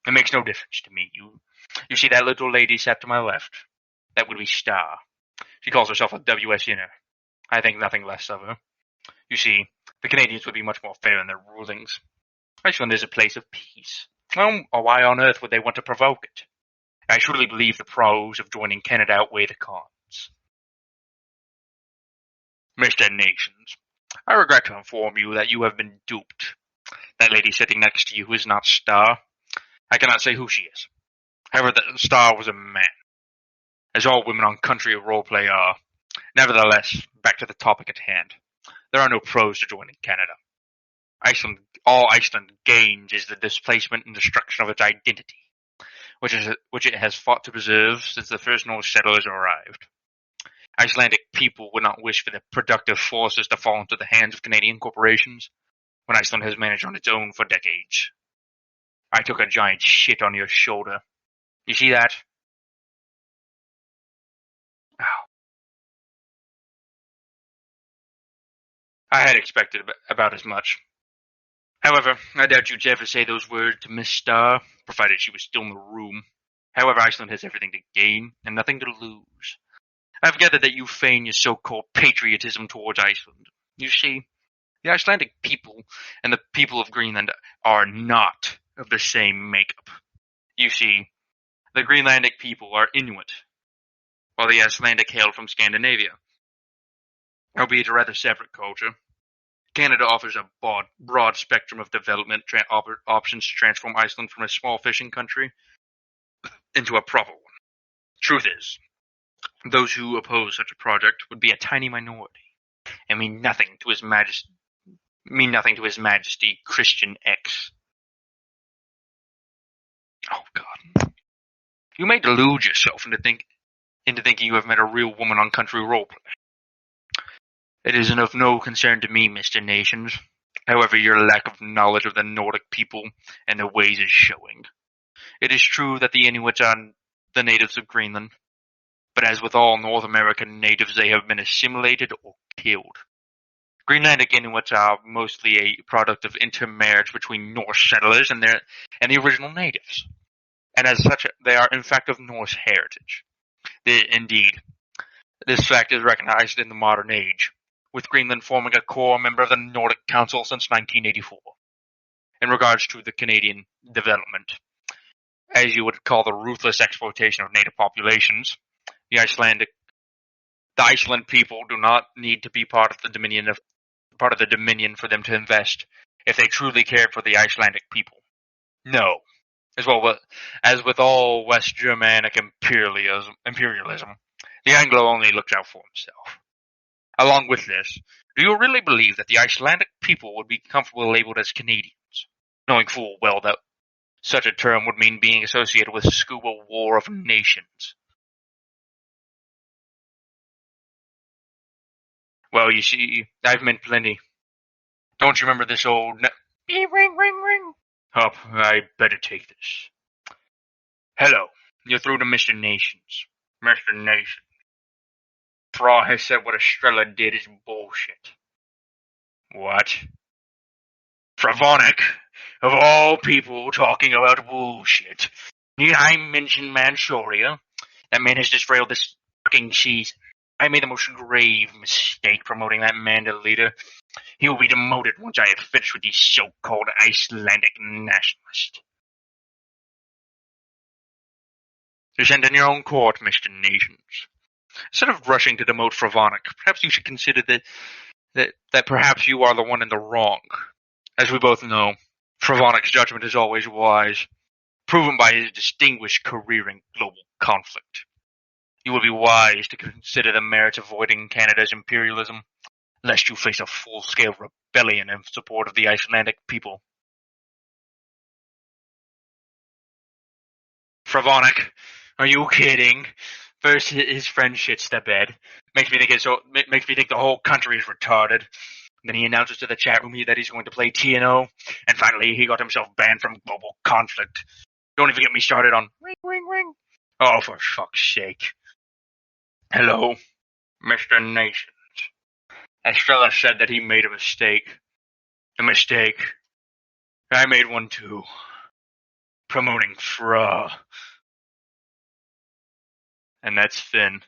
It makes no difference to me. You see that little lady sat to my left? That would be Star. She calls herself a WSNer. I think nothing less of her. You see, the Canadians would be much more fair in their rulings. Iceland is a place of peace. Well, why on earth would they want to provoke it? I truly believe the pros of joining Canada outweigh the cons. Mr. Nations, I regret to inform you that you have been duped. That lady sitting next to you is not Star. I cannot say who she is. However, the Star was a man, as all women on country roleplay are. Nevertheless, back to the topic at hand. There are no pros to joining Canada. All Iceland gains is the displacement and destruction of its identity, which it has fought to preserve since the first Norse settlers arrived. Icelandic people would not wish for their productive forces to fall into the hands of Canadian corporations, when Iceland has managed on its own for decades. I took a giant shit on your shoulder. You see that? Oh. I had expected about as much. However, I doubt you'd ever say those words to Miss Starr, provided she was still in the room. However, Iceland has everything to gain and nothing to lose. I've gathered that you feign your so-called patriotism towards Iceland. You see, the Icelandic people and the people of Greenland are not of the same makeup. You see, the Greenlandic people are Inuit, while the Icelandic hail from Scandinavia. Albeit a rather separate culture, Canada offers a broad spectrum of development options to transform Iceland from a small fishing country into a proper one. Truth is, those who oppose such a project would be a tiny minority and mean nothing to His Majesty Christian X. Oh God. You may delude yourself into thinking you have met a real woman on country roleplay. It is of no concern to me, Mr. Nations. However, your lack of knowledge of the Nordic people and their ways is showing. It is true that the Inuits are the natives of Greenland, but as with all North American natives, they have been assimilated or killed. Greenlandic Inuits are mostly a product of intermarriage between Norse settlers and the original natives, and as such, they are in fact of Norse heritage. Indeed, this fact is recognized in the modern age, with Greenland forming a core member of the Nordic Council since 1984. In regards to the Canadian development, as you would call the ruthless exploitation of native populations, the Iceland people do not need to be part of the Dominion for them to invest if they truly cared for the Icelandic people. No. As with all West Germanic imperialism, the Anglo only looks out for himself. Along with this, do you really believe that the Icelandic people would be comfortable labeled as Canadians, knowing full well that such a term would mean being associated with scuba war of nations? Well, you see, I've meant plenty. Don't you remember this old ring, ring, ring? Hup, I better take this. Hello, you're through to Mr. Nations. Mr. Nations. Fra has said what Estrella did is bullshit. What? Fravonic, of all people, talking about bullshit. Need I mention Manchuria? That man has just railed this fucking season. I made the most grave mistake promoting that man to leader. He will be demoted once I have finished with these so-called Icelandic nationalists. You're sent in your own court, Mr. Nations. Instead of rushing to demote Fravonic, perhaps you should consider that perhaps you are the one in the wrong. As we both know, Fravonic's judgment is always wise, proven by his distinguished career in global conflict. You will be wise to consider the merits of avoiding Canada's imperialism, lest you face a full-scale rebellion in support of the Icelandic people. Fravonic, are you kidding? First, his friend shits the bed, makes me think the whole country is retarded. Then he announces to the chat room that he's going to play TNO, and finally he got himself banned from global conflict. Don't even get me started on ring, ring, ring. Oh, for fuck's sake. Hello, Mr. Nations. Estrella said that he made a mistake. A mistake. I made one too. promoting Fra. And that's Finn.